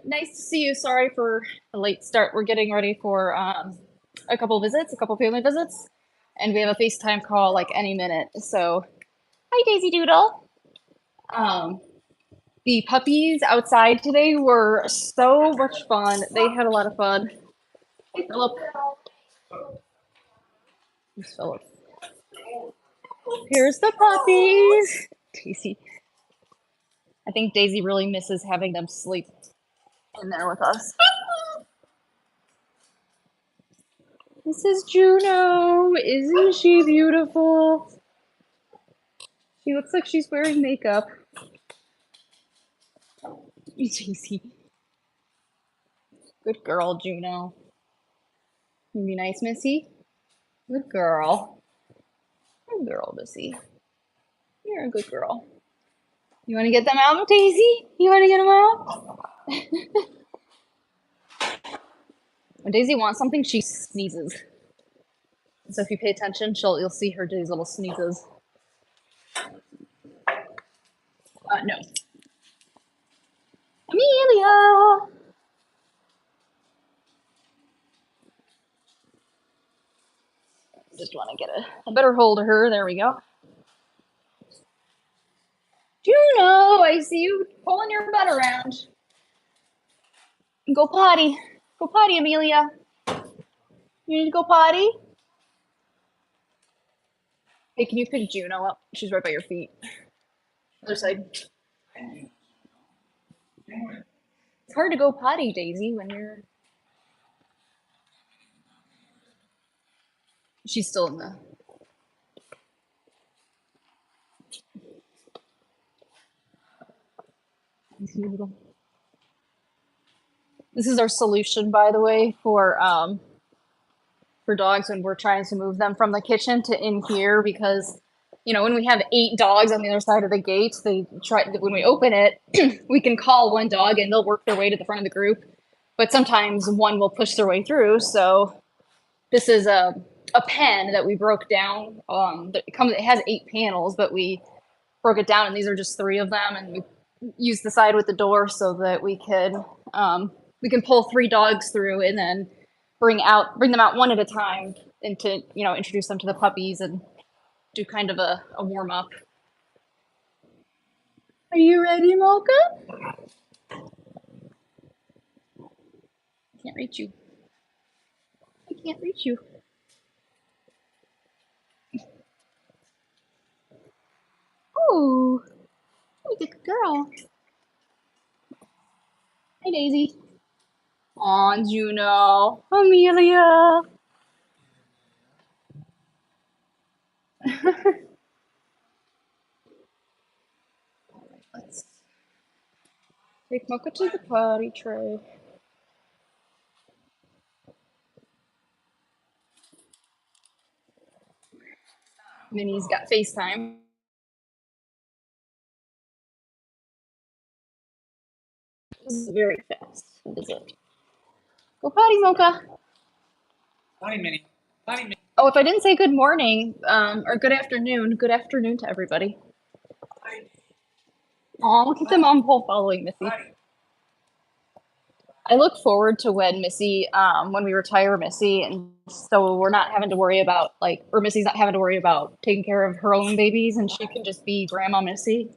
Nice to see you. Sorry for the late start. We're getting ready for a couple family visits, and we have a FaceTime call like any minute. So, hi, Daisy Doodle. Um, the puppies outside today were so much fun. They had a lot of fun. Hey, Philip. Here's Philip. Here's the puppies. Daisy. I think Daisy really misses having them sleep in there with us. This is Juno. Isn't she beautiful? She looks like she's wearing makeup. Daisy. Good girl, Juno. You be nice, Missy? Good girl. Good girl, Missy. You're a good girl. You want to get them out, Daisy? You want to get them out? When Daisy wants something, she sneezes. So if you pay attention, you'll see her do these little sneezes. No. Amelia! Just want to get a better hold of her. There we go. Juno, I see you pulling your butt around. Go potty. Go potty, Amelia. You need to go potty? Hey, can you pick Juno up? She's right by your feet. Other side. It's hard to go potty, Daisy, when you're... She's still in the... This is our solution, by the way, for dogs when we're trying to move them from the kitchen to in here, because you know when we have 8 dogs on the other side of the gate, when we open it, we can call one dog and they'll work their way to the front of the group, but sometimes one will push their way through. So this is a pen that we broke down. It has 8 panels, but we broke it down, and these are just 3 of them, and we used the side with the door so that we can pull 3 dogs through and then bring them out one at a time, and to introduce them to the puppies and do kind of a warm up. Are you ready, Mocha? I can't reach you. I can't reach you. Ooh, you're a good girl. Hi, Daisy. Aw, Juno. Amelia. Let's take Mocha to the potty tray. Minnie's got FaceTime. This is very fast. What is it? Go potty, Mocha. Potty, Minnie. Potty, Minnie. Oh, if I didn't say good morning or good afternoon to everybody. Aw, look at them on pole following Missy. I look forward to when we retire Missy, and so we're not having to worry about or Missy's not having to worry about taking care of her own babies, and she can just be Grandma Missy.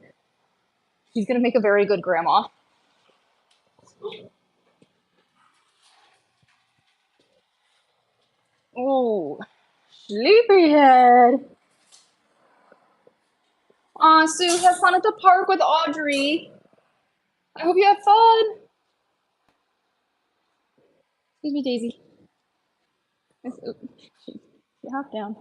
She's gonna make a very good grandma. Ooh, sleepyhead. Aw, Sue, have fun at the park with Audrey. I hope you have fun. Excuse me, Daisy. She hopped down.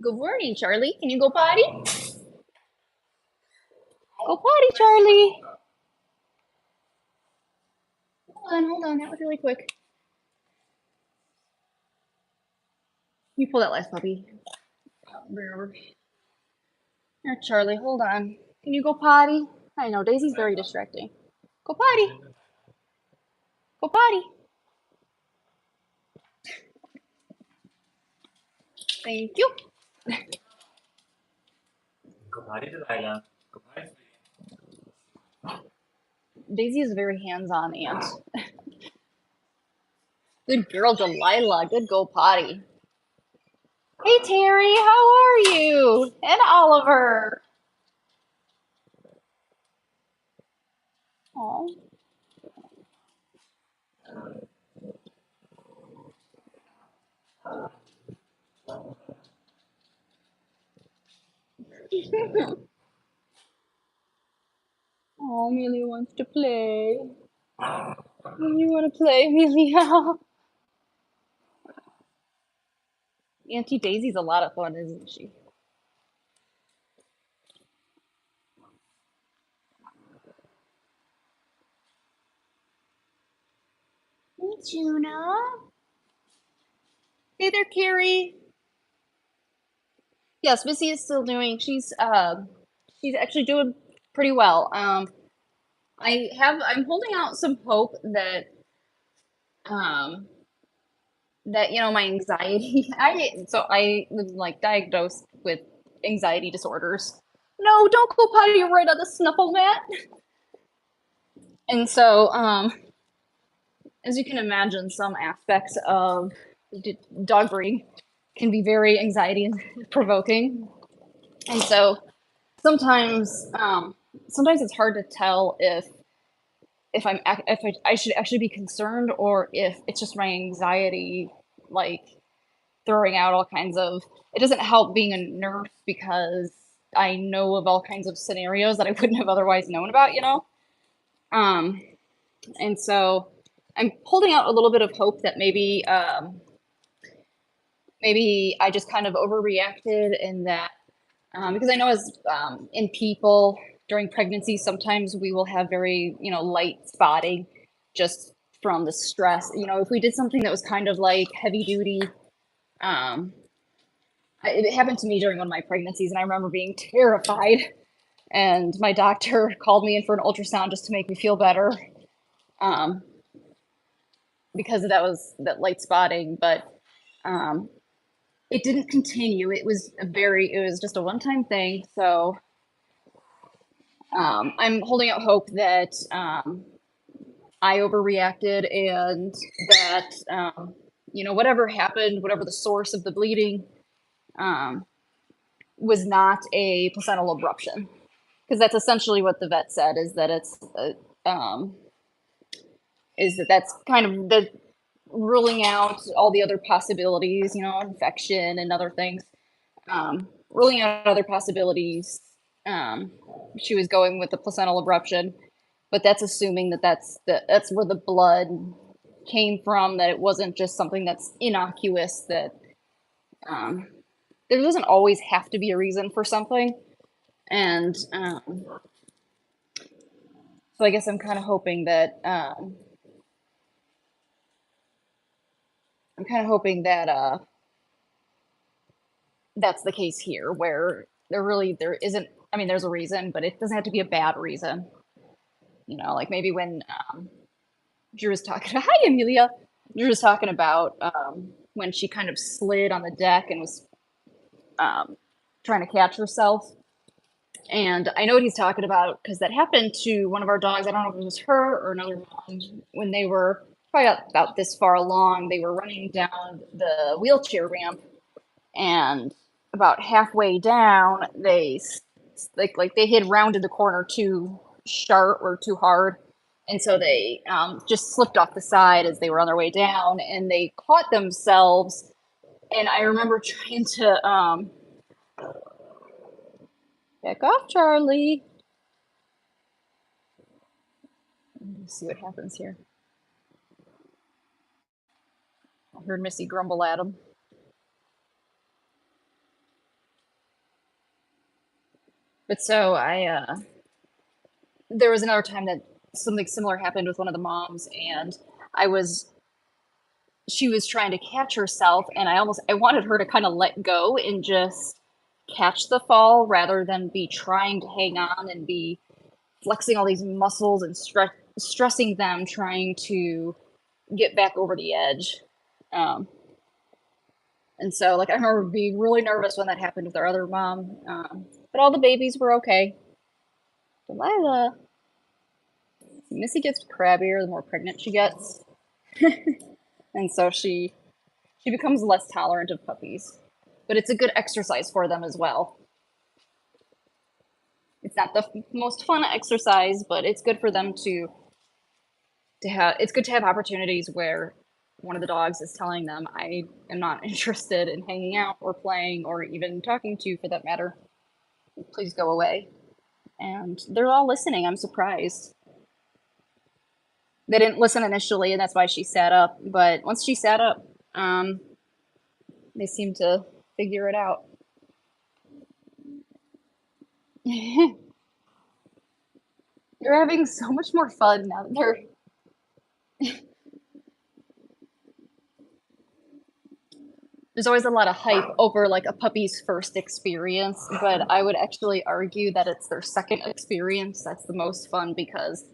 Good morning, Charlie. Can you go potty? Go potty, Charlie. Hold on. That was really quick. You pull that last puppy. Bring over. Here, Charlie, hold on. Can you go potty? I know, Daisy's very distracting. Go potty. Go potty. Thank you. Go potty, Delilah. Go potty. Daisy is a very hands-on aunt. Good girl, Delilah. Good go potty. Hey, Terry, how are you? And Oliver. Aw. Oh, Amelia wants to play. You want to play, Amelia? Auntie Daisy's a lot of fun, isn't she? Hey, Juno. Hey there, Carrie. Yes, Missy is still doing. She's actually doing pretty well. I'm holding out some hope um that my anxiety. I was like diagnosed with anxiety disorders. No, don't go potty right on the snuffle mat. And so as you can imagine, some aspects of dog breeding can be very anxiety provoking. And so sometimes sometimes it's hard to tell if I should actually be concerned, or if it's just my anxiety, like throwing out all kinds of. It doesn't help being a nurse because I know of all kinds of scenarios that I wouldn't have otherwise known about. Um, and so I'm holding out a little bit of hope that maybe I just kind of overreacted, and that because I know as in people during pregnancy, sometimes we will have very light spotting just from the stress. If we did something that was kind of like heavy duty, um, it happened to me during one of my pregnancies, and I remember being terrified. And my doctor called me in for an ultrasound just to make me feel better, um, because that light spotting. But um, it didn't continue. It was just a one-time thing. So I'm holding out hope that I overreacted, and that whatever happened, whatever the source of the bleeding, um, was not a placental abruption, because that's essentially what the vet said, is that that's kind of the ruling out all the other possibilities, infection and other things, ruling out other possibilities. She was going with the placental abruption, but that's assuming that's where the blood came from, that it wasn't just something that's innocuous, that um, there doesn't always have to be a reason for something. And so I guess I'm kind of hoping that that's the case here, where there isn't. I mean, there's a reason, but it doesn't have to be a bad reason. Like maybe when Drew was talking. Hi, Amelia. Drew was talking about when she kind of slid on the deck and was trying to catch herself. And I know what he's talking about, because that happened to one of our dogs. I don't know if it was her or another mom, when they were probably about this far along. They were running down the wheelchair ramp, and about halfway down, they they had rounded the corner too sharp or too hard, and so they just slipped off the side as they were on their way down, and they caught themselves. And I remember trying to back off, Charlie. Let's see what happens here. I heard Missy grumble at him. But so there was another time that something similar happened with one of the moms, and she was trying to catch herself, and I wanted her to kind of let go and just catch the fall, rather than be trying to hang on and be flexing all these muscles and stressing them, trying to get back over the edge. Um, And so, like, I remember being really nervous when that happened with our other mom. But all the babies were okay. Delilah, Missy gets crabbier the more pregnant she gets, and so she becomes less tolerant of puppies. But it's a good exercise for them as well. It's not the most fun exercise, but it's good for them to have. It's good to have opportunities where one of the dogs is telling them, "I am not interested in hanging out or playing or even talking to you for that matter. Please go away." And they're all listening. I'm surprised. They didn't listen initially, and that's why she sat up. But once she sat up, they seemed to figure it out. They're having so much more fun now that they're. There's always a lot of hype over like a puppy's first experience, but I would actually argue that it's their second experience that's the most fun because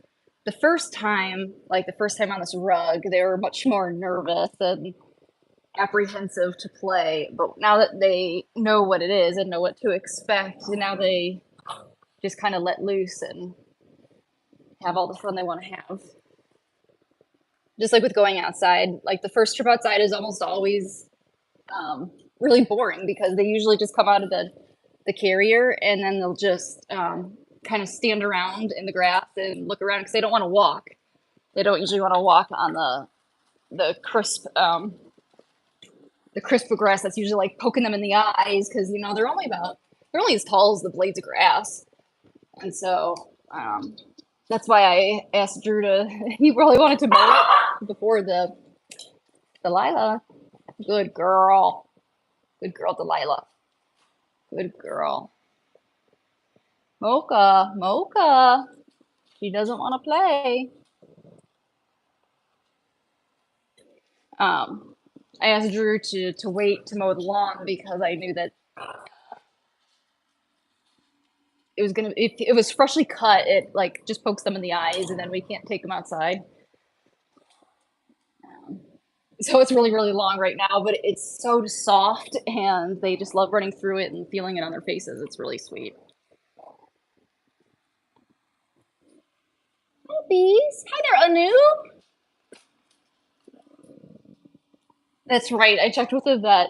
the first time, like the first time on this rug, they were much more nervous and apprehensive to play. But now that they know what it is and know what to expect, now they just kind of let loose and have all the fun they want to have. Just like with going outside, like the first trip outside is almost always really boring because they usually just come out of the carrier and then they'll just kind of stand around in the grass and look around because they don't want to walk. They don't usually want to walk on the crisp grass that's usually like poking them in the eyes because you know they're only as tall as the blades of grass, and so that's why I asked Drew to. He really wanted to mow it before the Delilah. Good girl. Good girl, Delilah. Good girl. Mocha. Mocha. She doesn't want to play. I asked Drew to wait to mow the lawn because I knew that it was gonna, if it was freshly cut, it like just pokes them in the eyes and then we can't take them outside. So it's really, really long right now, but it's so soft and they just love running through it and feeling it on their faces. It's really sweet. Puppies. Hi there, Anu. That's right. I checked with the vet.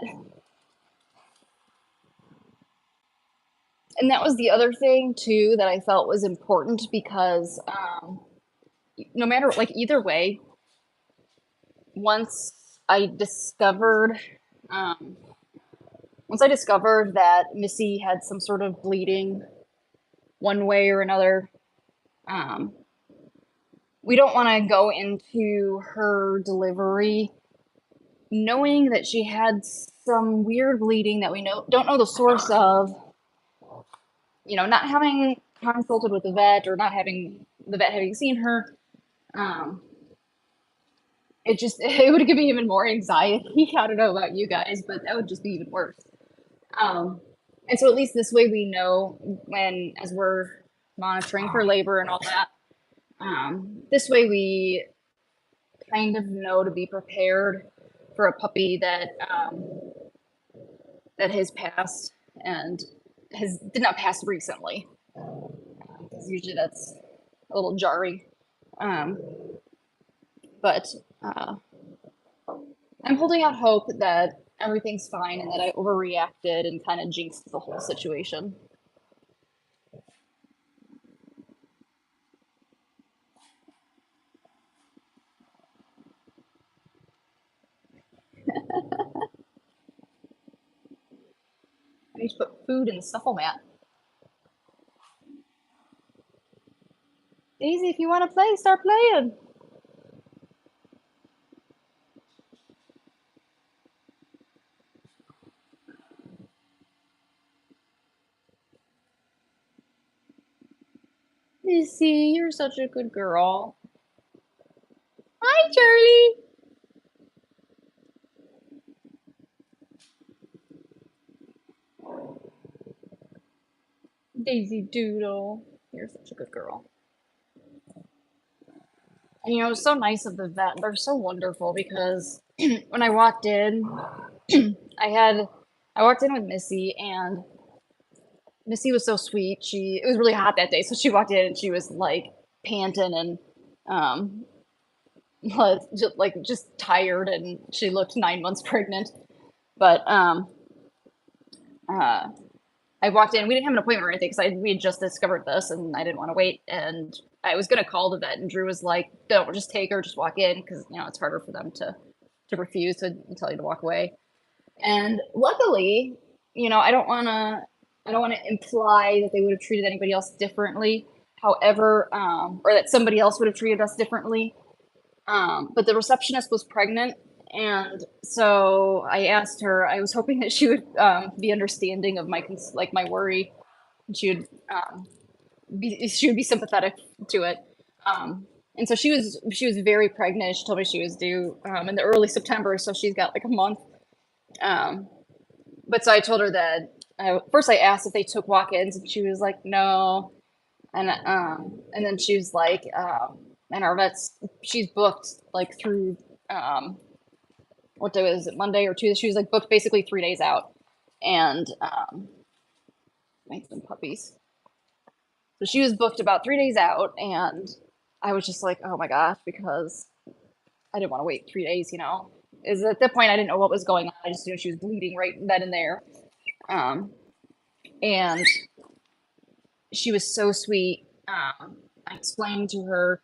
And that was the other thing too that I felt was important because no matter like either way, once I discovered um, once I discovered that Missy had some sort of bleeding one way or another, um, we don't want to go into her delivery knowing that she had some weird bleeding that we don't know the source of, you know, not having consulted with the vet or not having the vet having seen her. Um, it would give me even more anxiety. I don't know about you guys, but that would just be even worse. Um, and so at least this way we know when, as we're monitoring for labor and all that, this way we kind of know to be prepared for a puppy that has passed and did not pass recently. Because usually that's a little jarring. Um, but I'm holding out hope that everything's fine and that I overreacted and kind of jinxed the whole situation. I need to put food in the snuffle mat. Daisy, if you want to play, start playing. Missy, you're such a good girl. Hi, Charlie. Daisy Doodle. You're such a good girl. And you know, it was so nice of the vet. They're so wonderful because when I walked in, I walked in with Missy, and Missy was so sweet. It was really hot that day, so she walked in and she was like panting and um just tired, and she looked 9 months pregnant. But uh I walked in. We didn't have an appointment or anything because we had just discovered this, and I didn't want to wait. And I was gonna call the vet, and Drew was like, "Don't, just take her, just walk in," because it's harder for them to refuse to tell you to walk away. And luckily, I don't want to imply that they would have treated anybody else differently. However, or that somebody else would have treated us differently. But the receptionist was pregnant, and so I asked her. I was hoping that she would be understanding of my worry, and she would be sympathetic to it. And so she was very pregnant. She told me she was due in the early September, so she's got like a month. Um, but so I told her that first I asked if they took walk-ins, and she was like, no. And then she was like, and our vet's she's booked like through what day was it, Monday or Tuesday? She was like booked basically 3 days out, and make some puppies. So she was booked about 3 days out, and I was just like, oh my gosh, because I didn't want to wait 3 days. Is at that point I didn't know what was going on. I just knew she was bleeding right then and there. Um, and she was so sweet. I explained to her,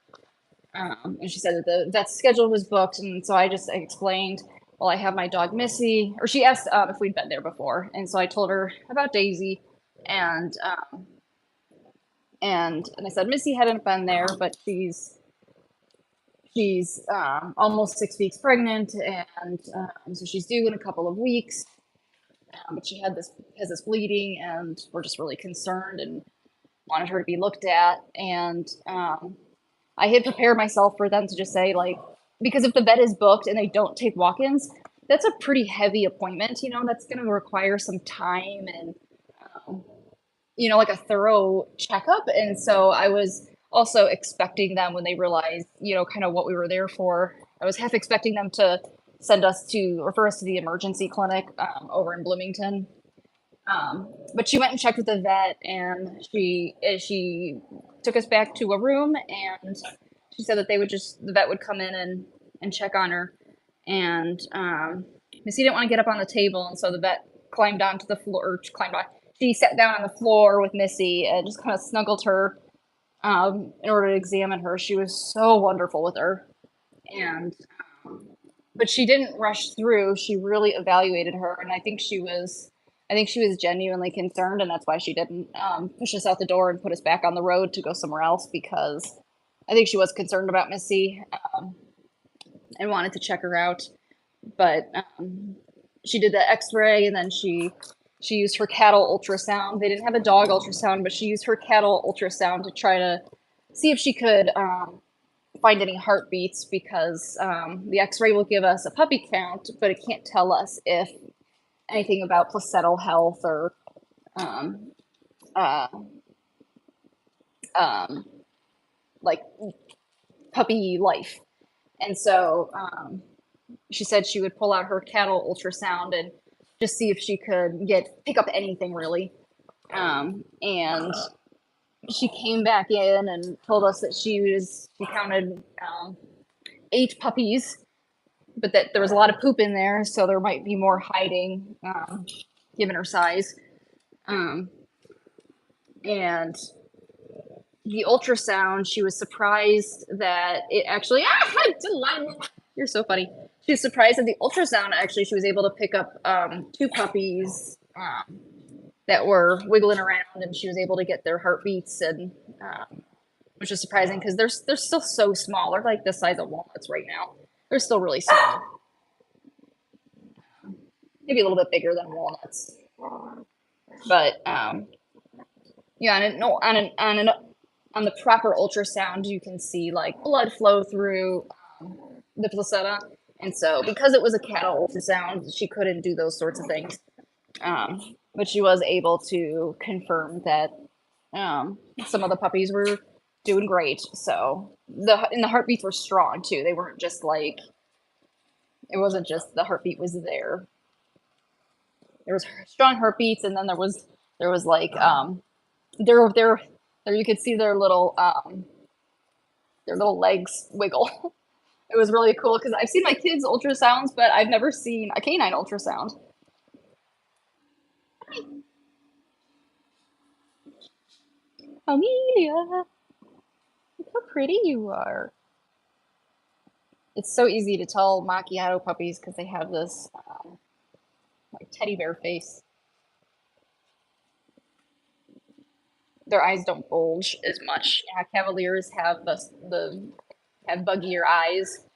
and she said that that schedule was booked, and so I just explained, well, I have my dog Missy, or she asked if we'd been there before, and so I told her about Daisy, and and I said Missy hadn't been there, but she's almost 6 weeks pregnant, and so she's due in a couple of weeks. But she has this bleeding, and we're just really concerned and wanted her to be looked at. And I had prepared myself for them to just say, like, because if the vet is booked and they don't take walk-ins, that's a pretty heavy appointment. That's going to require some time and like a thorough checkup. And so I was also expecting them, when they realized kind of what we were there for, I was half expecting them to refer us to the emergency clinic over in Bloomington. But she went and checked with the vet, and she took us back to a room, and she said that the vet would come in and check on her. And Missy didn't want to get up on the table, and so the vet climbed onto the floor, or climbed on. She sat down on the floor with Missy and just kind of snuggled her in order to examine her. She was so wonderful with her, and but she didn't rush through. She really evaluated her, and I think she was genuinely concerned, and that's why she didn't push us out the door and put us back on the road to go somewhere else, because I think she was concerned about Missy and wanted to check her out. But she did the X-ray, and then she used her cattle ultrasound. They didn't have a dog ultrasound, but she used her cattle ultrasound to try to see if she could find any heartbeats, because the X-ray will give us a puppy count, but it can't tell us if anything about placental health or um, uh, um, like puppy life. And so she said she would pull out her cattle ultrasound and just see if she could pick up anything really. And she came back in and told us that she counted 8 puppies, but that there was a lot of poop in there, so there might be more hiding, given her size. Um, and the ultrasound, she was surprised that it actually, Delilah, you're so funny. She was surprised that the ultrasound, actually, she was able to pick up 2 puppies that were wiggling around, and she was able to get their heartbeats, and which is surprising because they're still so small. They're like the size of walnuts right now. They're still really small. Maybe a little bit bigger than walnuts. But yeah, on the proper ultrasound, you can see like blood flow through the placenta. And so because it was a cattle ultrasound, she couldn't do those sorts of things. But she was able to confirm that some of the puppies were doing great. So the heartbeats were strong too. They weren't just like, it wasn't just the heartbeat was there. there was strong heartbeats, and then there was like there you could see their little legs wiggle. It was really cool because I've seen my kids' ultrasounds, but I've never seen a canine ultrasound. Amelia, look how pretty you are. It's so easy to tell macchiato puppies because they have this like teddy bear face. Their eyes don't bulge as much. Yeah, Cavaliers have have buggier eyes.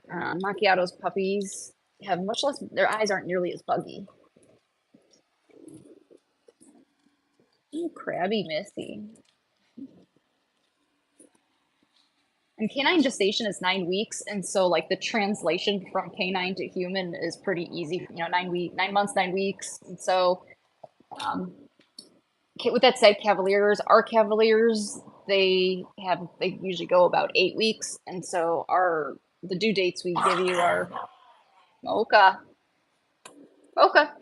Macchiato's puppies have much less. Their eyes aren't nearly as buggy. Ooh, crabby Missy. And canine gestation is 9 weeks, and so like the translation from canine to human is pretty easy. 9 months, 9 weeks. And so, with that said, our Cavaliers, they usually go about 8 weeks, and so the due dates we give you are Mocha. Mocha,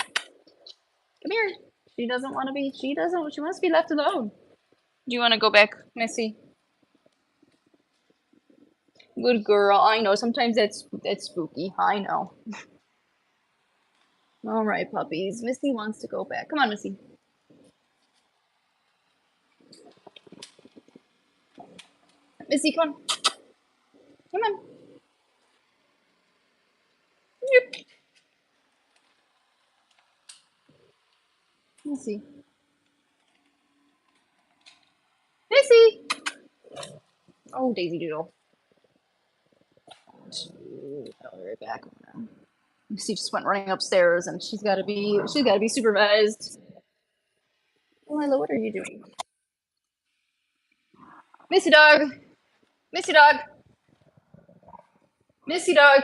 come here. She wants to be left alone. Do you want to go back, Missy? Good girl. I know. Sometimes that's spooky. I know. All right, puppies. Missy wants to go back. Come on, Missy. Missy, come on. Come on. Yep. Missy. Missy. Oh, Daisy Doodle. I'll be right back. Missy just went running upstairs, and she's got to be supervised. Oh, Lila, what are you doing? Missy dog. Missy dog. Missy dog.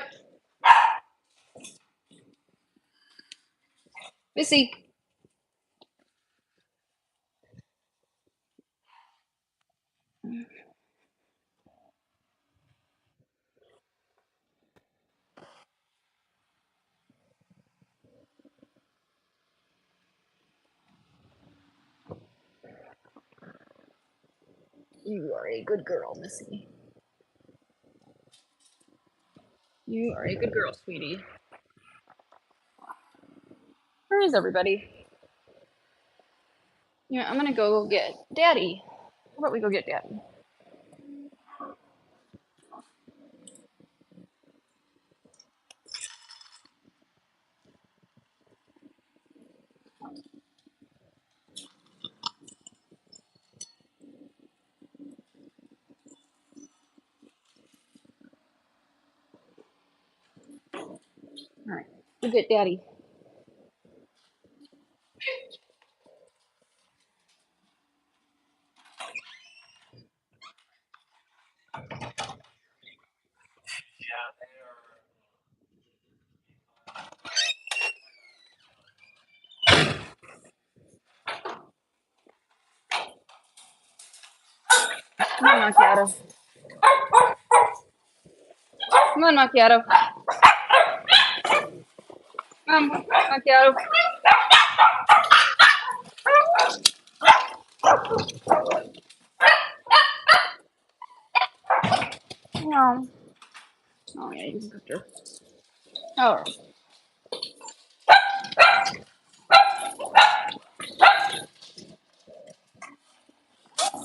Missy. You are a good girl, Missy. You are a good girl, sweetie. Where is everybody? Yeah, I'm gonna go get Daddy. How about we go get Daddy? All right, go get Daddy. Come on, Macchiato. Come on, Macchiato. Come on, Macchiato. No. Oh, yeah, you can cook her. All right.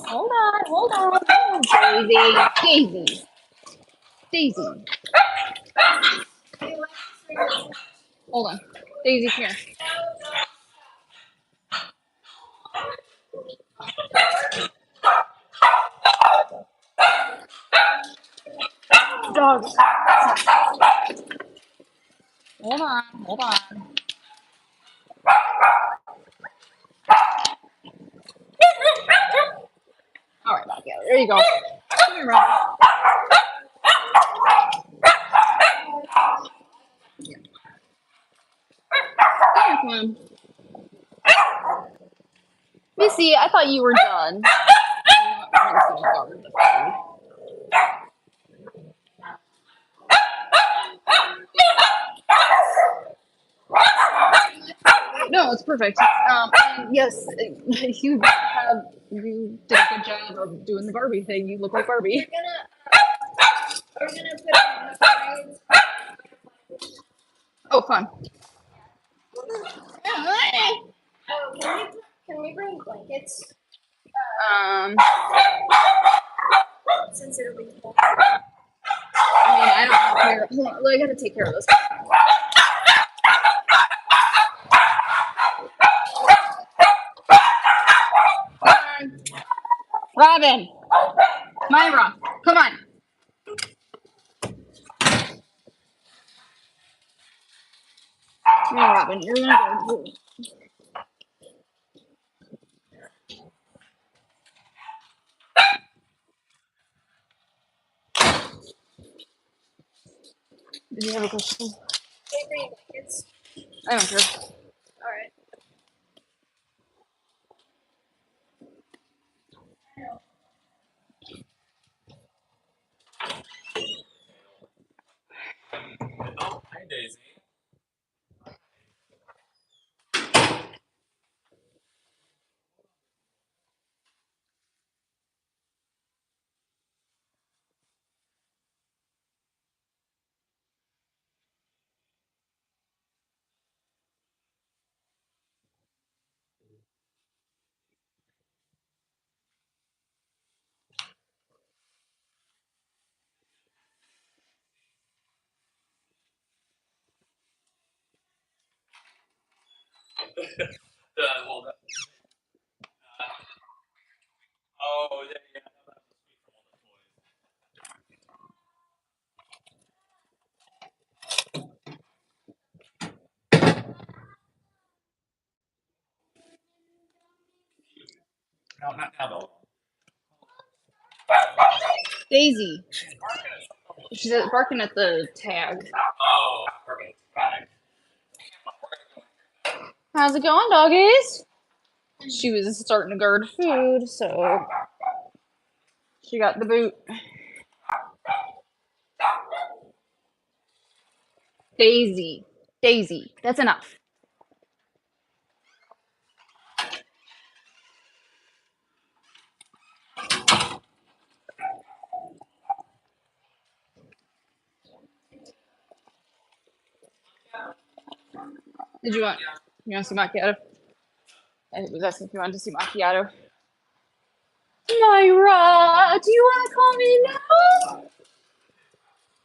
Hold on. Daisy. Hold on. Daisy, come here. Dog. Hold on. All right, Macchiato. There you go. Come here, Robbie. Come on. Missy, I thought you were done. No, it's perfect. And yes, you did a good job of doing the Barbie thing. You look like Barbie. We're gonna put it in the sides. Oh, fun. Oh, can we bring blankets? Um, Since it'll be cold. I mean, I don't care. Hold on, I gotta take care of this. Robin, Myra, come on. Yeah, Robin, you're gonna go. Did you have a question? Can we bring blankets? I don't care. Alright. Oh, hi Daisy. Well, oh, yeah, yeah. That was sweet from all the toys. No, not now though. Daisy. She's barking at something. She's barking at the tag. Oh, perfect. Right. How's it going, doggies? She was starting to guard food, so she got the boot. Daisy. Daisy. That's enough. Did you want to see macchiato? I was asking if you wanted to see macchiato. Myra, do you want to come in now?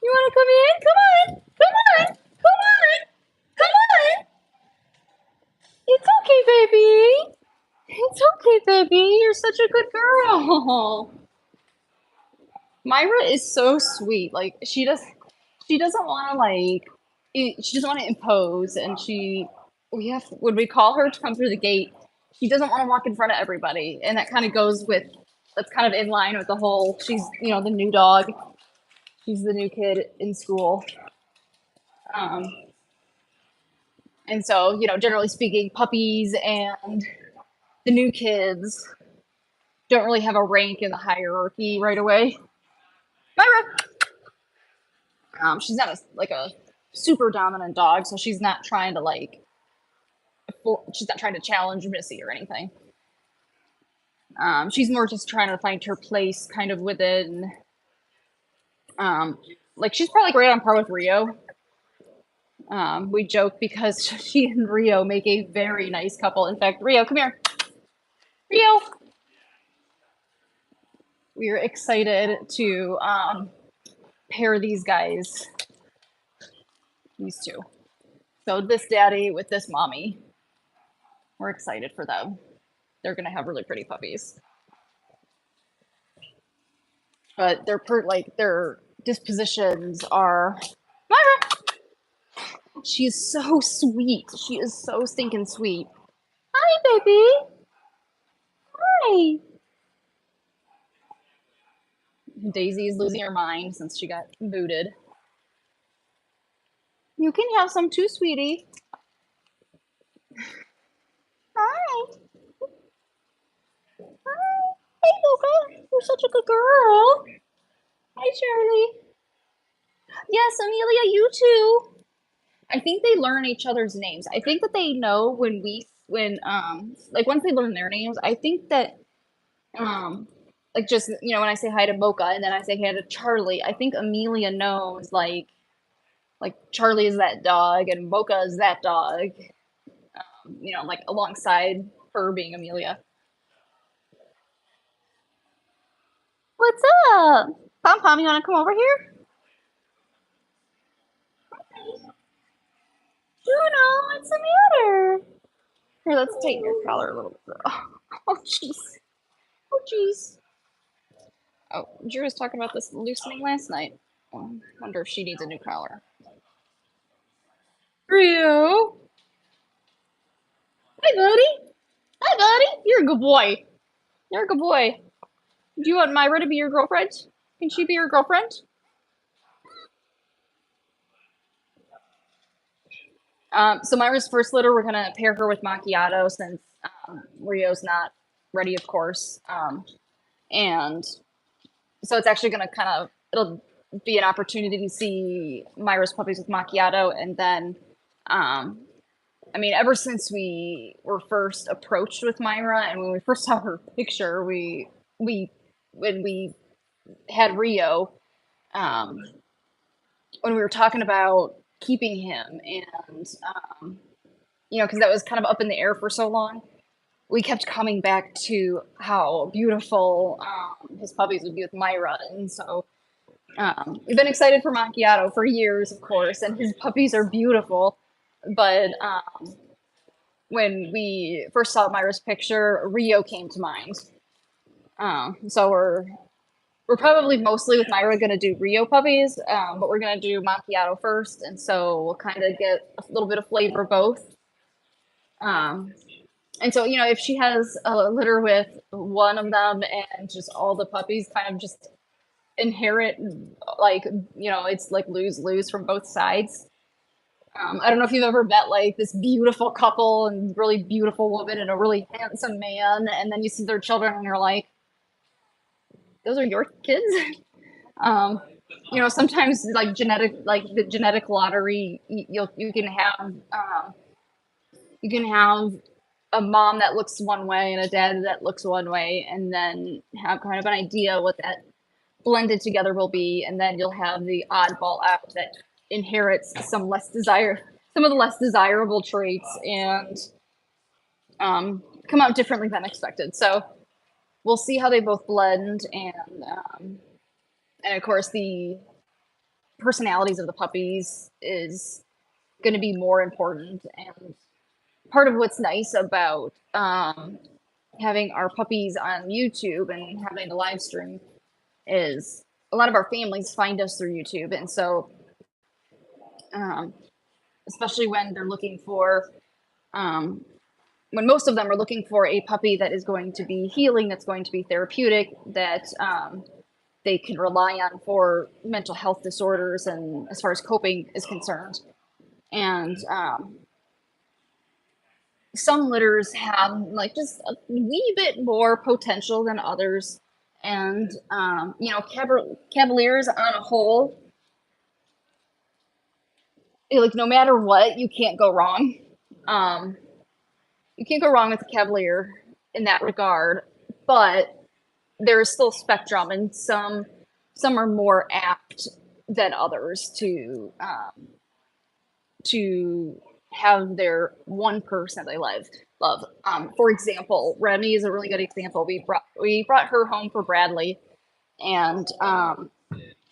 You want to come in? Come on. Come on. Come on. Come on. It's okay, baby. It's okay, baby. You're such a good girl. Myra is so sweet. Like she doesn't want to she doesn't want to impose, and when we call her to come through the gate, she doesn't want to walk in front of everybody, and that kind of goes with that's kind of in line with the whole she's the new dog, she's the new kid in school, um, and so generally speaking, puppies and the new kids don't really have a rank in the hierarchy right away. Myra. She's not a super dominant dog, so she's not trying to she's not trying to challenge Missy or anything. She's more just trying to find her place kind of within, she's probably right on par with Rio. We joke because she and Rio make a very nice couple. In fact, Rio, come here. Rio! We're excited to pair these guys, these two. So this daddy with this mommy. We're excited for them. They're gonna have really pretty puppies. But their dispositions are Myra. She's so sweet. She is so stinking sweet. Hi, baby. Hi. Daisy's losing her mind since she got booted. You can have some too, sweetie. Hi. Hi. Hey, Mocha. You're such a good girl. Hi, Charlie. Yes, Amelia, you too. I think they learn each other's names. I think that they know when we when like once they learn their names, I think that like just when I say hi to Mocha and then I say hi to Charlie, I think Amelia knows like Charlie is that dog and Mocha is that dog. Like alongside her being Amelia. What's up? Pom Pom, you want to come over here? Juno, what's the matter? Here, let's tighten your collar a little bit. Oh, jeez. Oh, jeez. Oh, Drew was talking about this loosening last night. Oh, wonder if she needs a new collar. Drew! Hi, buddy. Hi, buddy. You're a good boy. You're a good boy. Do you want Myra to be your girlfriend? Can she be your girlfriend? So Myra's first litter, we're gonna pair her with Macchiato since Rio's not ready, of course. And so it's actually gonna it'll be an opportunity to see Myra's puppies with Macchiato, and then, ever since we were first approached with Myra, and when we first saw her picture, when we had Rio, when we were talking about keeping him, and because that was kind of up in the air for so long, we kept coming back to how beautiful his puppies would be with Myra, and so we've been excited for Macchiato for years, of course, and his puppies are beautiful. But when we first saw Myra's picture, Rio came to mind. So we're probably mostly with Myra going to do Rio puppies, but we're going to do Macchiato first, and so we'll kind of get a little bit of flavor of both. And so, if she has a litter with one of them and just all the puppies kind of just inherit, it's like lose-lose from both sides. I don't know if you've ever met like this beautiful couple and really beautiful woman and a really handsome man, and then you see their children and you're like, those are your kids? Sometimes like the genetic lottery, you can have a mom that looks one way and a dad that looks one way, and then have kind of an idea what that blended together will be, and then you'll have the oddball out that inherits some of the less desirable traits and come out differently than expected. So we'll see how they both blend, and of course the personalities of the puppies is going to be more important. And part of what's nice about having our puppies on YouTube and having the live stream is a lot of our families find us through YouTube. And so, especially when they're looking for, when most of them are looking for a puppy that is going to be healing, that's going to be therapeutic, that they can rely on for mental health disorders and as far as coping is concerned. And some litters have like just a wee bit more potential than others. And, Cavaliers on a whole, like no matter what, you can't go wrong. You can't go wrong with a Cavalier in that regard, but there's still a spectrum, and some are more apt than others to have their one person they love. For example, Remy is a really good example. We brought her home for Bradley, and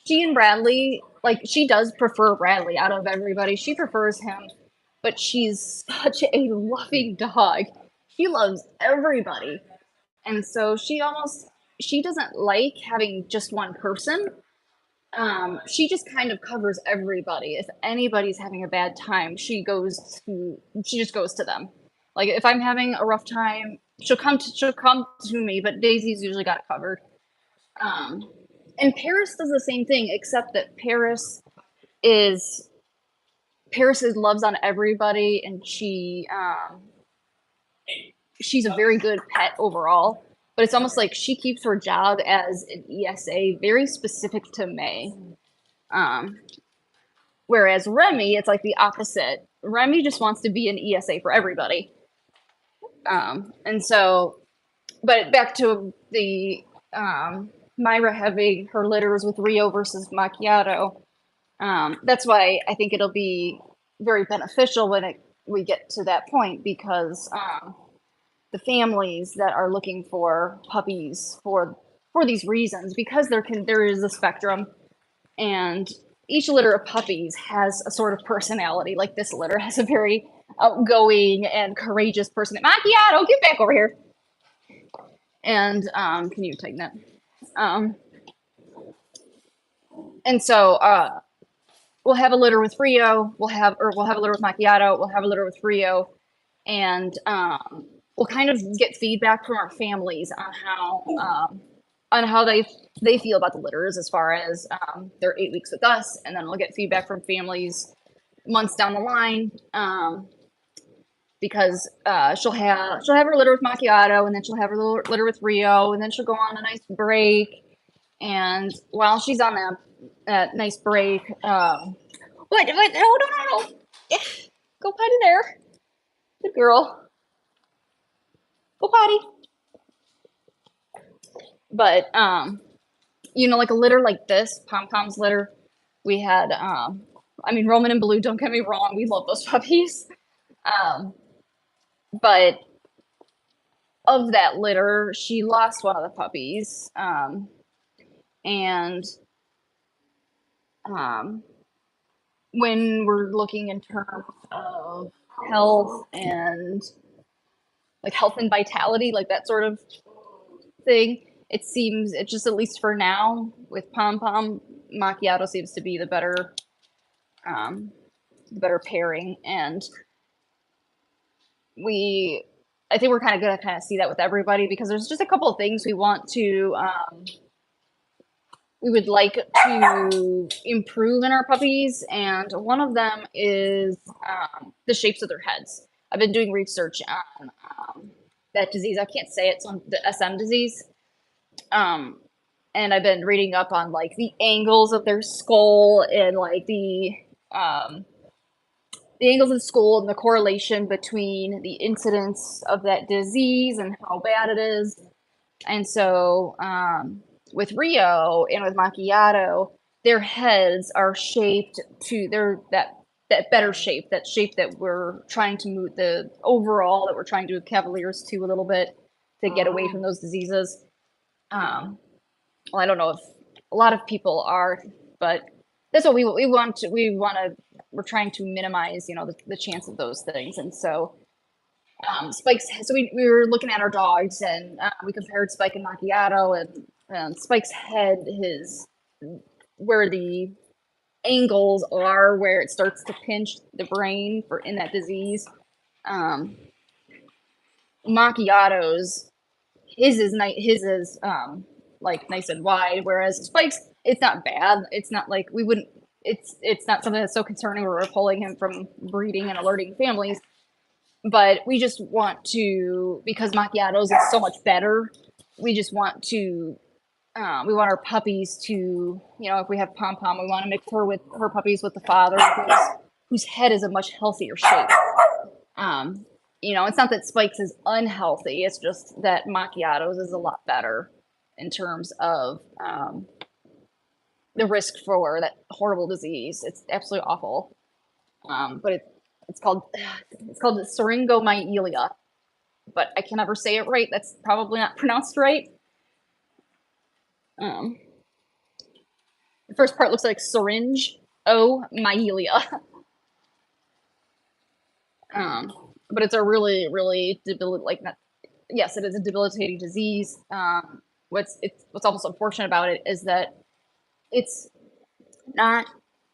she and Bradley, like she does prefer Bradley out of everybody. She prefers him, but she's such a loving dog. She loves everybody, and so she doesn't like having just one person. She just kind of covers everybody. If anybody's having a bad time, she just goes to them. Like if I'm having a rough time, she'll come to me, but Daisy's usually got it covered. And Paris does the same thing, except that Paris loves on everybody, and she's a very good pet overall. But it's almost like she keeps her job as an ESA very specific to May. Whereas Remy, it's like the opposite. Remy just wants to be an ESA for everybody. And so, but back to the Myra having her litters with Rio versus Macchiato. That's why I think it'll be very beneficial when we get to that point, because the families that are looking for puppies for these reasons, because there is a spectrum, and each litter of puppies has a sort of personality. Like this litter has a very outgoing and courageous person. Macchiato, get back over here. And can you tighten that? And so we'll have a litter with Rio. We'll have a litter with Macchiato. We'll have a litter with Rio, and we'll kind of get feedback from our families on how they feel about the litters, as far as their 8 weeks with us, and then we'll get feedback from families months down the line, because she'll have her litter with Macchiato, and then she'll have her litter with Rio, and then she'll go on a nice break. And while she's on that nice break, what? No. Go potty there. Good girl. Go potty. But, like a litter like this, Pom Pom's litter, we had, Roman and Blue, don't get me wrong, we love those puppies. But of that litter, she lost one of the puppies. And when we're looking in terms of health and vitality, like that sort of thing, it just, at least for now, with Pom Pom, Macchiato seems to be the better pairing. And I think we're kind of going to see that with everybody, because there's just a couple of things we would like to improve in our puppies, and one of them is the shapes of their heads. I've been doing research on that disease. I can't say it's on the SM disease. And I've been reading up on the angles of their skull, and the angles of the skull and the correlation between the incidence of that disease and how bad it is. And so with Rio and with Macchiato, their heads are shaped to that better shape, that shape that we're trying to move, that we're trying to move Cavaliers to a little bit, to get away from those diseases. Well, I don't know if a lot of people are, but that's what we're trying to minimize, the chance of those things. And so Spike's, so we were looking at our dogs, and we compared Spike and Macchiato, and Spike's head, where the angles are, where it starts to pinch the brain in that disease. Macchiato's, his is nice and wide, whereas Spike's, it's not bad. It's not like it's not something that's so concerning where we're pulling him from breeding and alerting families. But we just want to, because Macchiato's is so much better, we just want to, we want our puppies to, if we have Pom Pom, we want to mix her puppies with the father, whose head is a much healthier shape. It's not that Spike's is unhealthy, it's just that Macchiato's is a lot better in terms of the risk for that horrible disease. It's absolutely awful. But it's called syringomyelia, but I can never say it right. That's probably not pronounced right. The first part looks like syringe, myelia. But it's a really, really yes, it is a debilitating disease. What's almost unfortunate about it is that it's not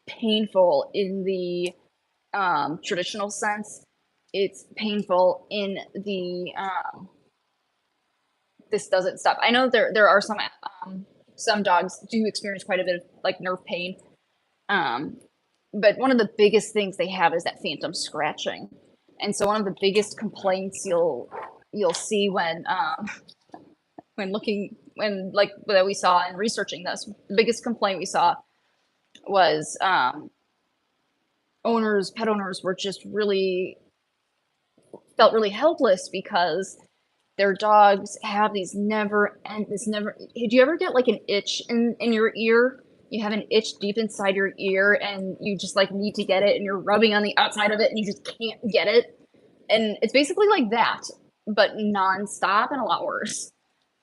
painful in the traditional sense. It's painful in the this doesn't stop. I know there are some dogs do experience quite a bit of nerve pain, but one of the biggest things they have is that phantom scratching. And so one of the biggest complaints you'll see that we saw in researching this, the biggest complaint we saw was pet owners were just really felt really helpless because their dogs have these never did you ever get like an itch in your ear? You have an itch deep inside your ear and you just like need to get it and you're rubbing on the outside of it and you just can't get it. And it's basically like that, but nonstop and a lot worse.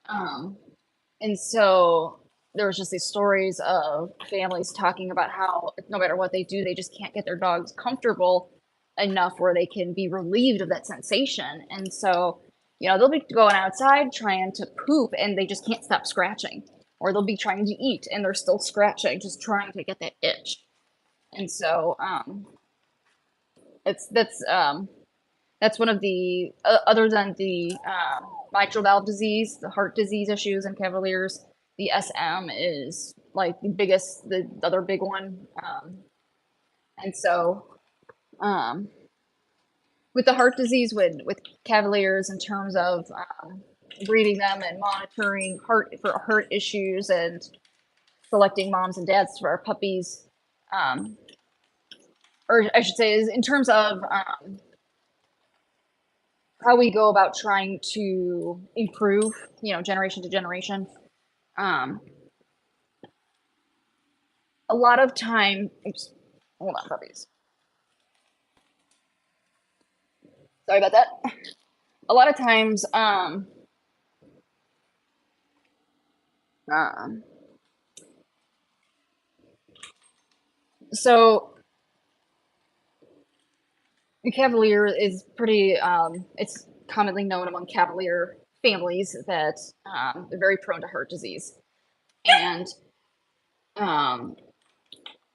And so there was just these stories of families talking about how no matter what they do, they just can't get their dogs comfortable enough where they can be relieved of that sensation. And so, you know, they'll be going outside trying to poop and they just can't stop scratching. Or they'll be trying to eat and they're still scratching, just trying to get that itch. And so that's one of the other than the mitral valve disease, the heart disease issues in Cavaliers, the SM is like the other big one. And so with the heart disease with Cavaliers in terms of breeding them and monitoring heart issues and selecting moms and dads for our puppies, or I should say is in terms of how we go about trying to improve, you know, generation to generation. A lot of time, oops, hold on, puppies. Sorry about that. A lot of times, so the Cavalier is pretty, it's commonly known among Cavalier families that they're very prone to heart disease. And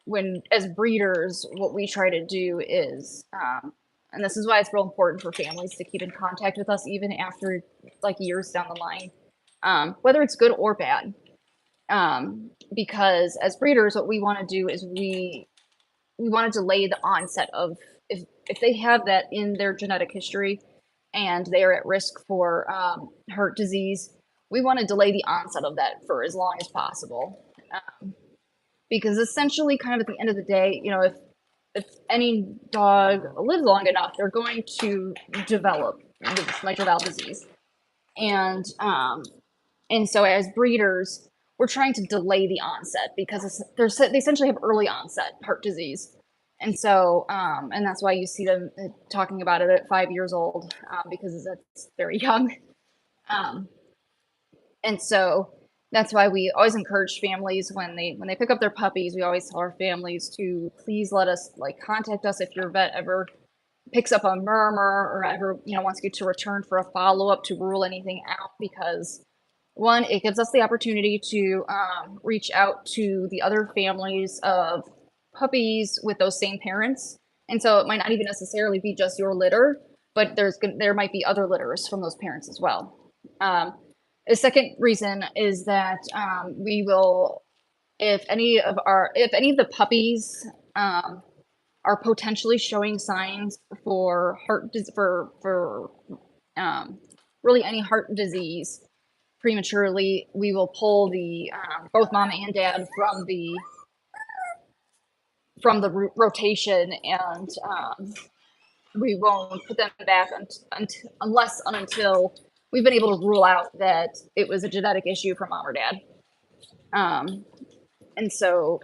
when, as breeders, what we try to do is, and this is why it's real important for families to keep in contact with us even after like years down the line, whether it's good or bad. Because as breeders, what we want to do is we want to delay the onset of if they have that in their genetic history and they are at risk for heart disease, we want to delay the onset of that for as long as possible. Because essentially, kind of at the end of the day, you know, if any dog lives long enough, they're going to develop this mitral valve disease. And so as breeders, we're trying to delay the onset because they essentially have early onset heart disease. And so, and that's why you see them talking about it at 5 years old, because that's very young. And so that's why we always encourage families when they pick up their puppies, we always tell our families to please let us contact us if your vet ever picks up a murmur or ever, you know, wants you to return for a follow-up to rule anything out, because one, it gives us the opportunity to reach out to the other families of puppies with those same parents. And so it might not even necessarily be just your litter, but there might be other litters from those parents as well. The second reason is that we will, if any of the puppies are potentially showing signs for really any heart disease prematurely, we will pull the both mom and dad from the rotation, and we won't put them back unless and until we've been able to rule out that it was a genetic issue from mom or dad. And so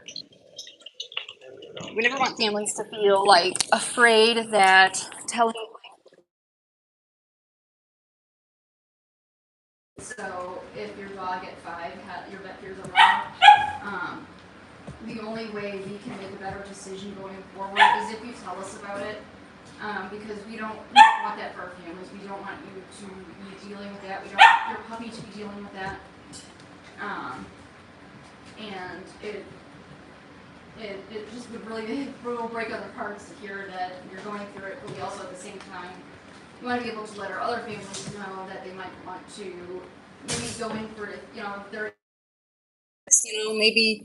we never want families to feel afraid that telling. So if your dog at 5 your vet fears a lot, the only way we can make a better decision going forward is if you tell us about it, because we don't want that for our families. We don't want you to be dealing with that. We don't want your puppy to be dealing with that. And it just would really break other parts to hear that you're going through it, but we also at the same time we want to be able to let our other families know that they might want to maybe go in for, you know, if they're, you know, maybe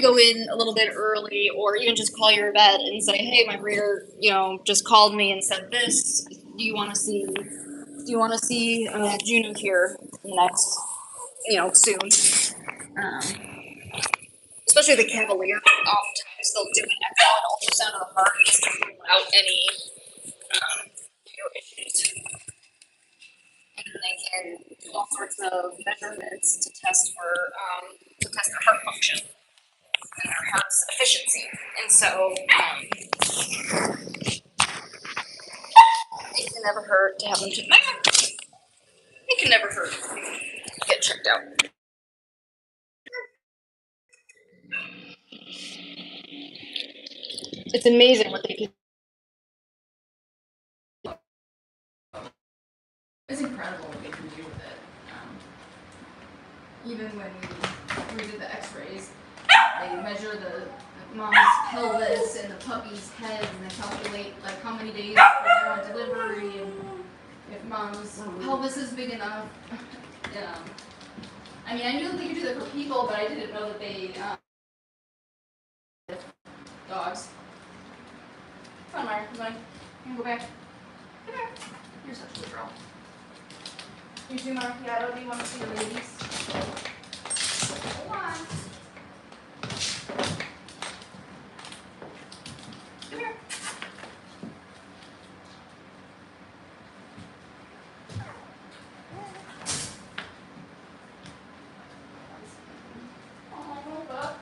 go in a little bit early, or even just call your vet and say, hey, my breeder, you know, just called me and said this. Do you want to see Juno here next, you know, soon? Especially the Cavalier, oftentimes they'll do an echo and ultrasound of the heart without any few issues. And they can do all sorts of measurements to test their heart function and their heart's efficiency. And so it can never hurt to have them checked. It can never hurt to get checked out. It's amazing what they can. It's incredible what they can do with it. Even when we did the x-rays, they measure the mom's pelvis and the puppy's head, and they calculate like how many days they're on delivery, and if mom's pelvis is big enough. I mean, I knew that they could do that for people, but I didn't know that they dogs. Come on, Maya, come on. You can go back. Come here. You're such a good girl. You too, Marciato. Do you want to see the ladies? Hold on. Come here. Oh, Mocha.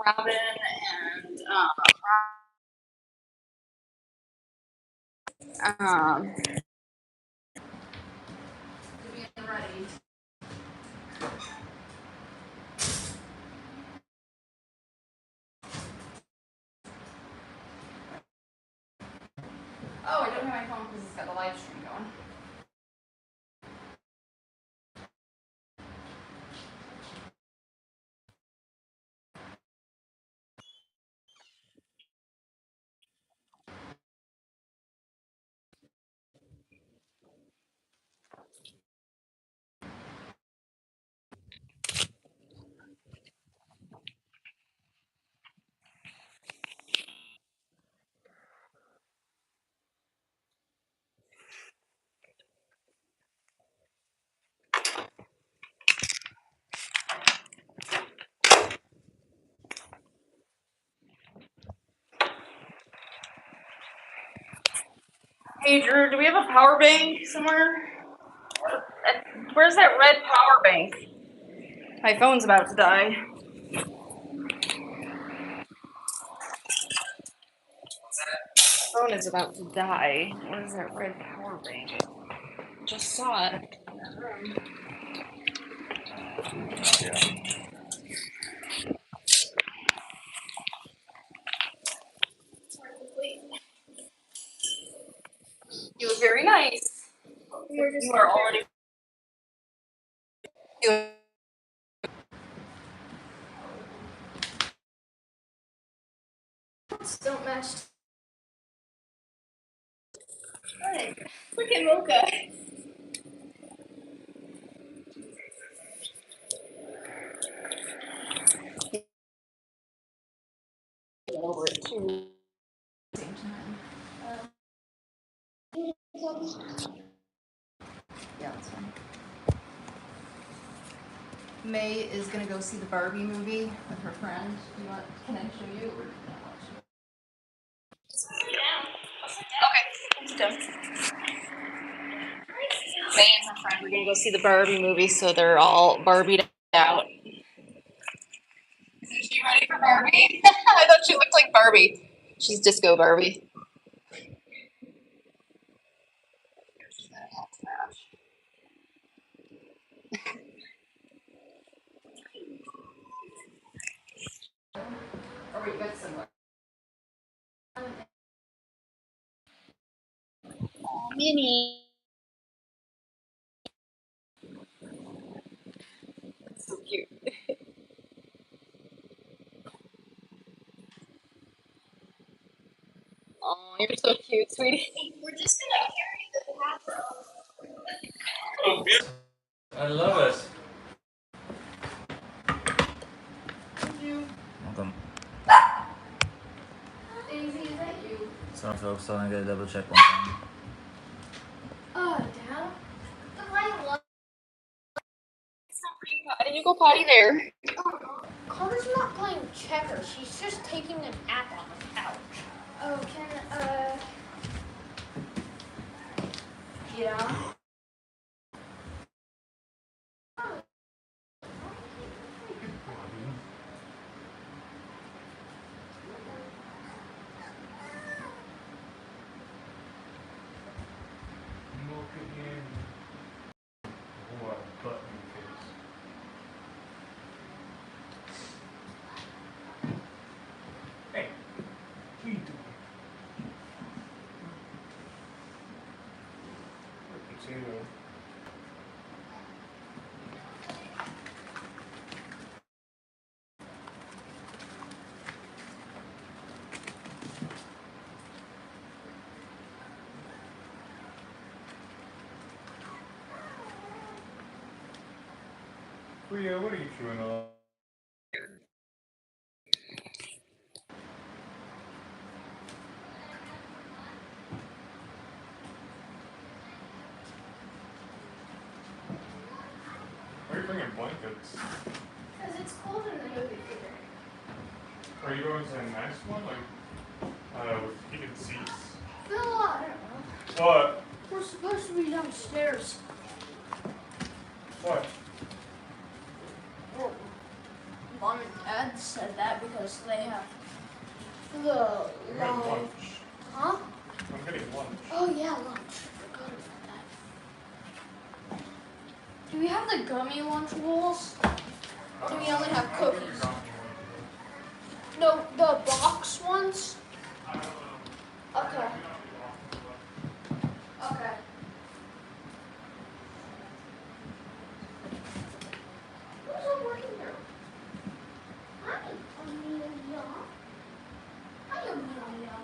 Robin and being ready. Oh, I don't have my phone because it's got the live stream going. Hey Drew, do we have a power bank somewhere? Where's that red power bank? My phone's about to die. My phone is about to die. What is that red power bank? Just saw it in that room. You were very nice. You are already. Don't match. Hey, look at Mocha. Over it too. Same time. Yeah, that's fine. May is gonna go see the Barbie movie with her friend. Can I show you or do you not want to? Yeah. Okay. Let's go. May and her friend are gonna go see the Barbie movie, so they're all Barbied out. Is she ready for Barbie? I thought she looked like Barbie. She's disco Barbie. Or you got somewhere. Oh, Minnie. So cute. Oh, you're so cute, sweetie. We're just gonna carry the bathroom. Oh, beautiful. I love it. Thank you. Welcome. Daisy, is that you? Sorry folks, so I gotta double check one thing. Dad? Delilah. Did you go potty there? Carter's not playing checkers. She's just taking a nap on the couch. Oh, yeah? Mocha in. What button face? Hey, what are you doing? Potato. Leah, what are you chewing on? Why are you bringing blankets? Because it's cold in the movie theater. Are you going to a nice one, like with heated seats? Phil, I don't know. What? We're supposed to be downstairs. What? Well, Mom and Dad said that because they have the I'm getting live. lunch. Huh? I'm getting lunch. Oh yeah, lunch. Forgot about that. Do we have the gummy lunch rolls? Or do we only have cookies? No, the box ones? Okay. Okay. Who's all working here? Hi, Amelia. Hi, Amelia.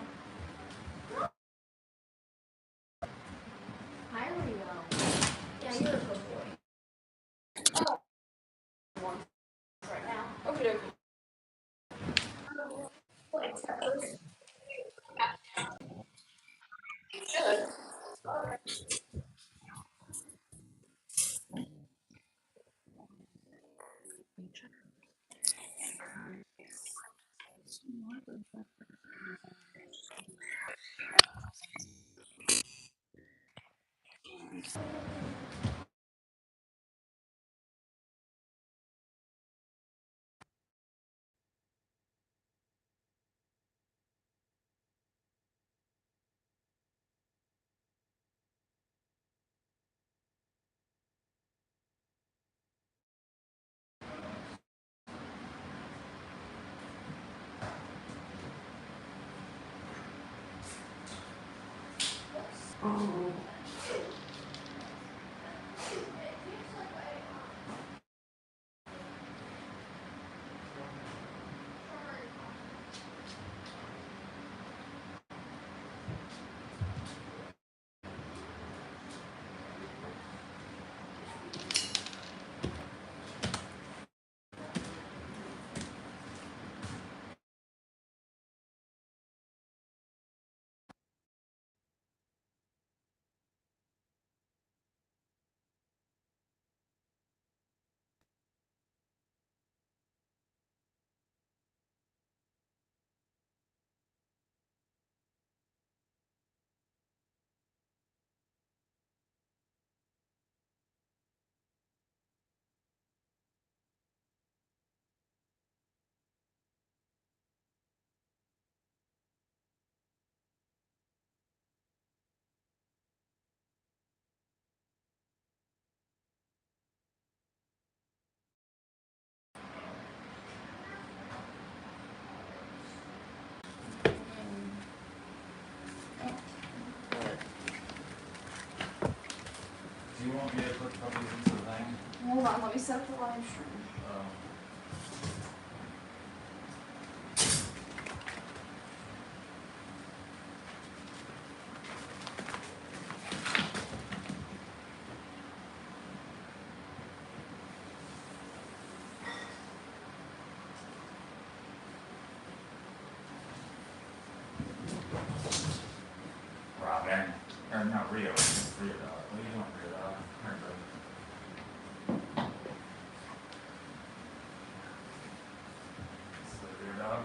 Hi, Rio. Yeah, you're a good boy. Oh, one right now. Okay, okay. Good. Do you want me to put puppies into the thing? Hold on, let me set up the live stream. Oh. Robin. Or not Rio. Rio dog. What are you doing, Rio dog? Come here, buddy. This is the Rio dog.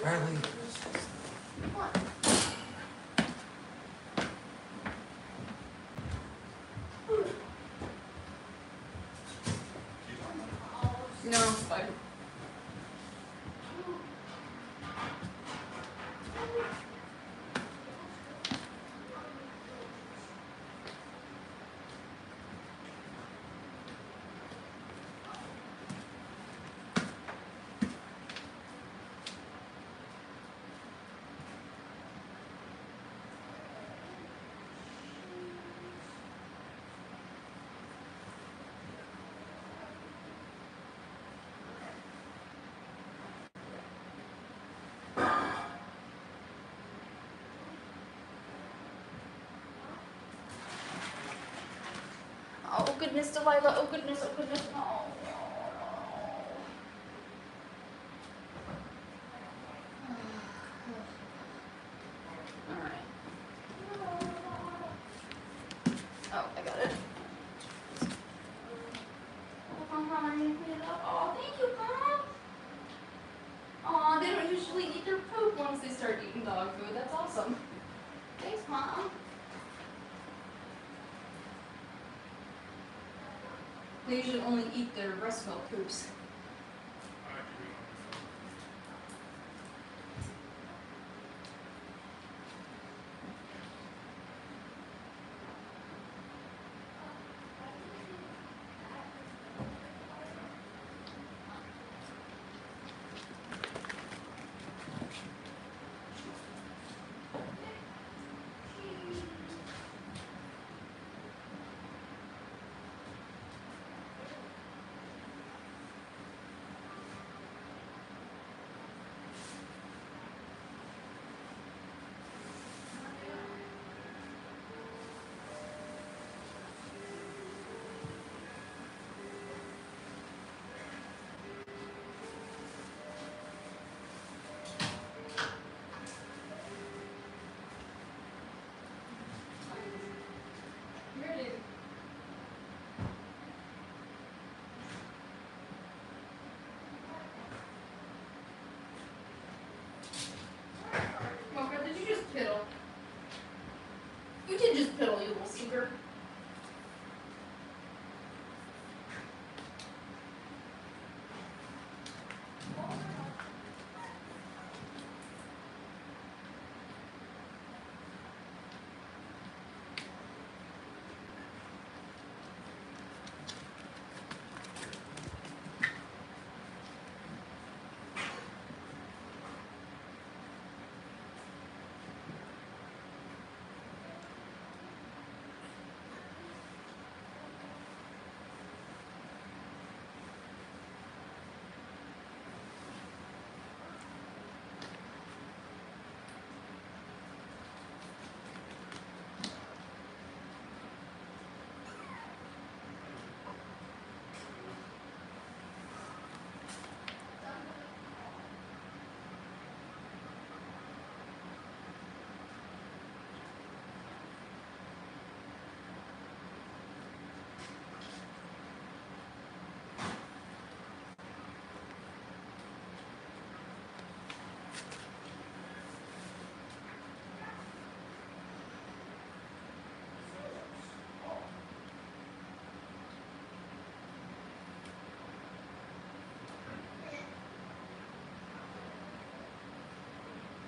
Riley. What? No, it's fine. Oh goodness, Delilah. Oh goodness, oh goodness. No. Alright. Oh, I got it. Oh, thank you, Mom. Aw, they don't usually eat their poop once they start eating dog food. That's awesome. Thanks, Mom. They usually only eat their breast milk poops. Mocha, did you just piddle? You did just piddle, you little stinker.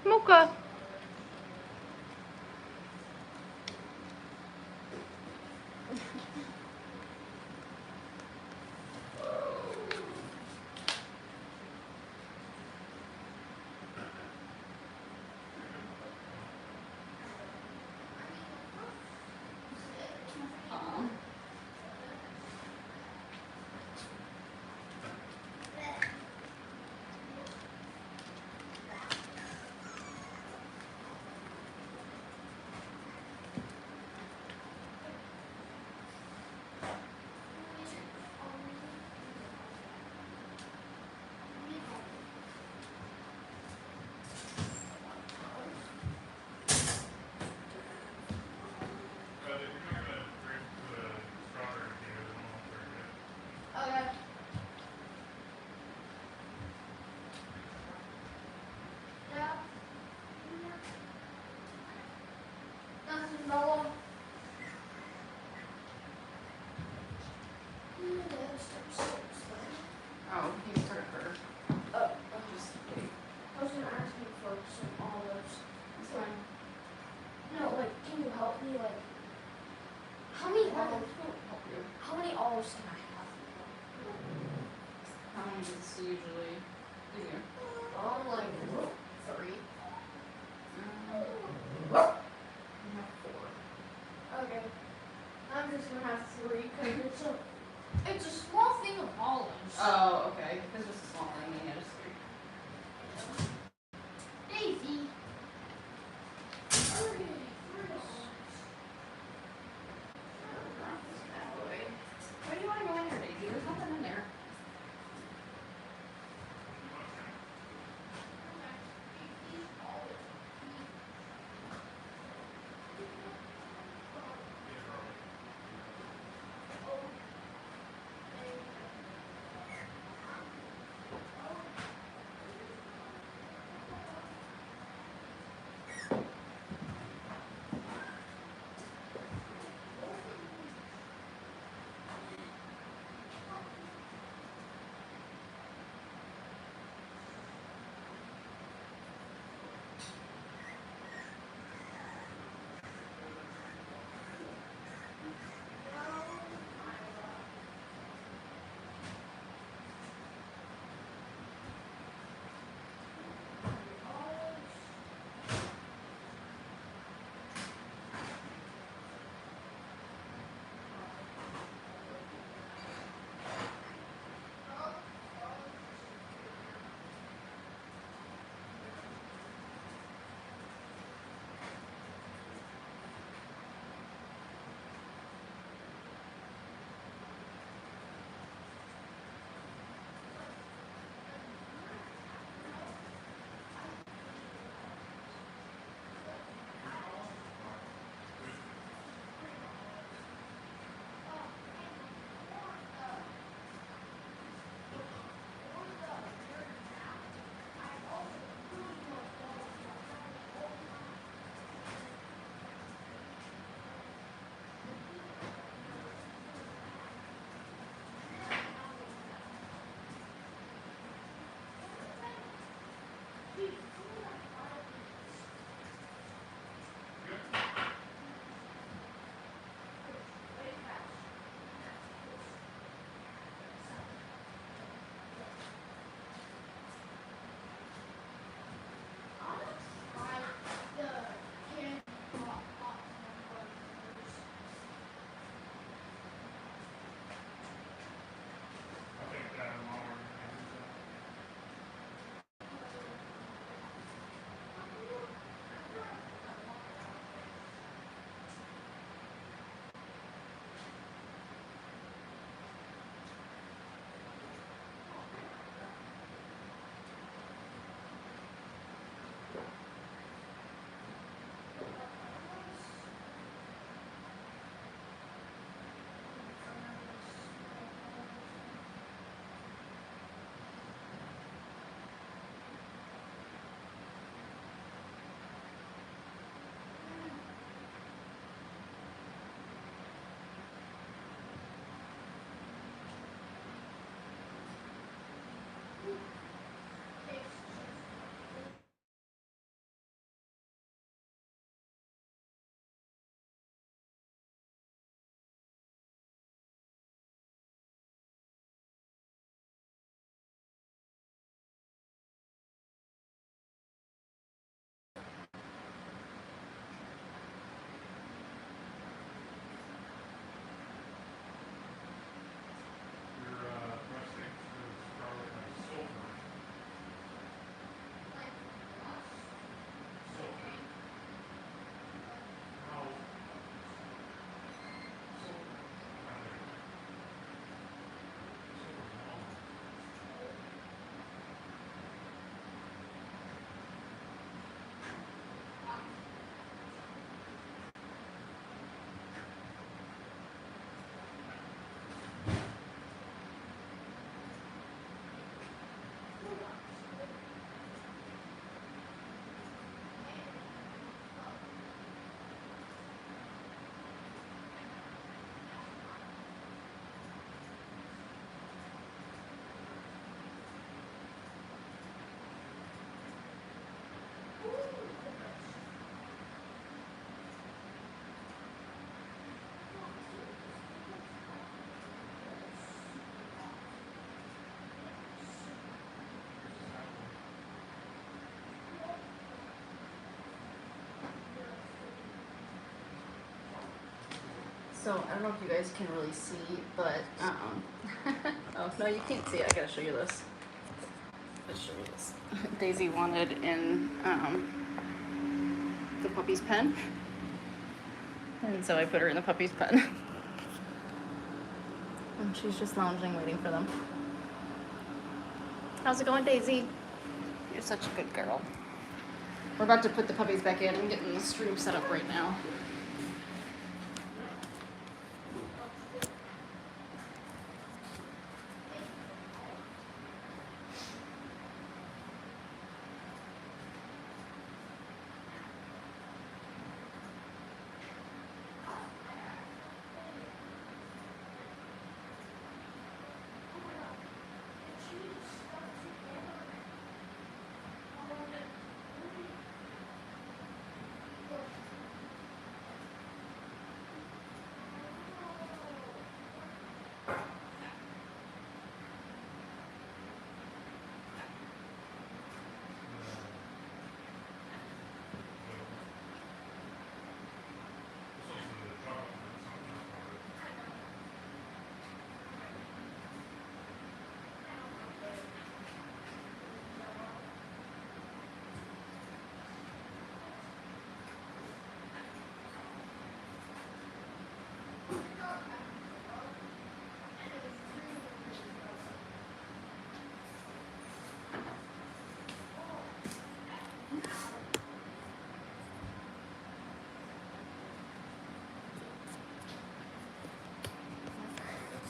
Mocha. Madison Bella. Oh, you started her. Oh, Just kidding. I was gonna ask you for some olives. It's fine. No, like, can you help me? Like, how many olives? Help you. How many olives can I have? How many does this usually give you? Like 3. You have 4. Okay. I'm just gonna have 3 because it's a small thing of olives. Oh, okay. It's just a small thing. Yeah, just 3. Daisy. Why do you want to go in there, Daisy? There's nothing in there. So I don't know if you guys can really see, but oh no, you can't see it. I gotta show you this. Let's show you this. Daisy wanted in the puppy's pen, and so I put her in the puppy's pen. And she's just lounging, waiting for them. How's it going, Daisy? You're such a good girl. We're about to put the puppies back in. I'm getting the stream set up right now.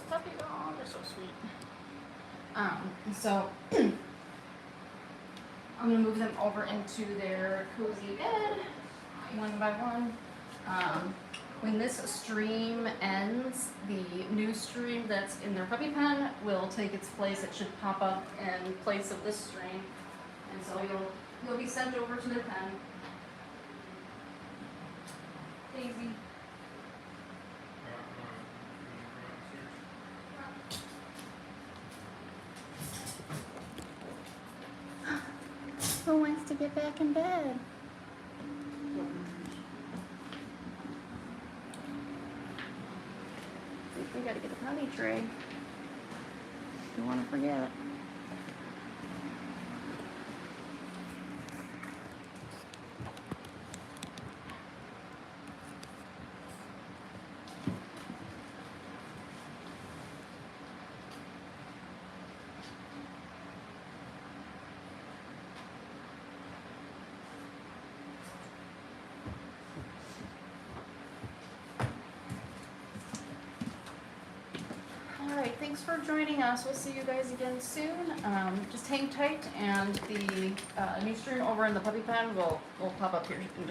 Puppy, oh, they're so sweet. So I'm gonna move them over into their cozy bed one by one. When this stream ends, the new stream that's in their puppy pen will take its place. It should pop up in place of this stream, and so you'll be sent over to their pen. Daisy. Who wants to get back in bed? We gotta get a potty tray. Don't want to forget. Alright, thanks for joining us. We'll see you guys again soon. Just hang tight, and the new stream over in the puppy pen will pop up here in